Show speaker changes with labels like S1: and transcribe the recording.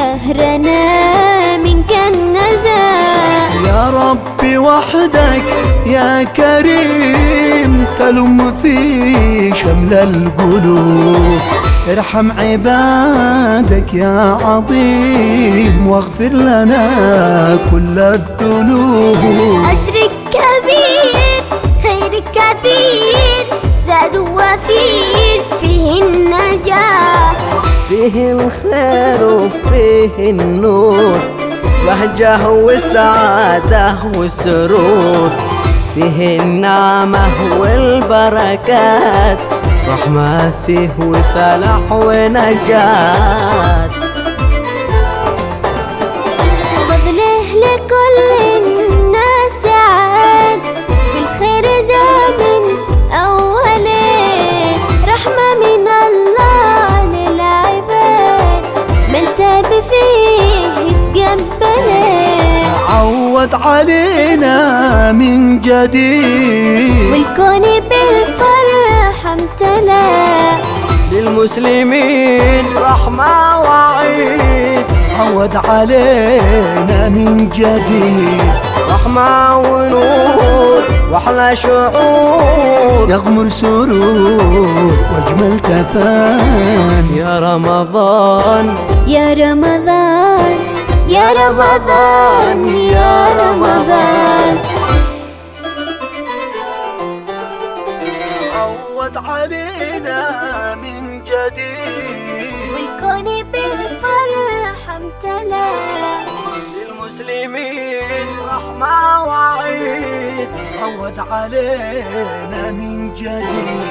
S1: شهرنا منك النزاع.
S2: يا ربي وحدك يا كريم تلم في شمل القلوب، ارحم عبادك يا عظيم واغفر لنا كل الذنوب.
S1: أجرك كبير خيرك كثير زاد وفير فيه النجاح.
S3: فيه الخير وفيه النور، بهجة والسعادة والسرور، فيه النعمة والبركات، رحمة فيه وفلاح ونجاة.
S1: فضله لكل الناس عاد، بالخير جاء من أوله، رحمة من الله للعباد، من تاب فيه يتقبله.
S2: عود علينا من جديد
S1: والكون بالفرح امتلأ،
S3: للمسلمين رحمة وعيد.
S2: عود علينا من جديد
S3: رحمة ونور واحلى شعور،
S2: يغمر سرور واجمل تفان.
S3: يا رمضان
S1: يا رمضان يا رمضان يا رمضان.
S2: عود علينا من جديد
S1: والكون بالفرح امتلأ،
S3: للمسلمين رحمة وعيد.
S2: عود علينا من جديد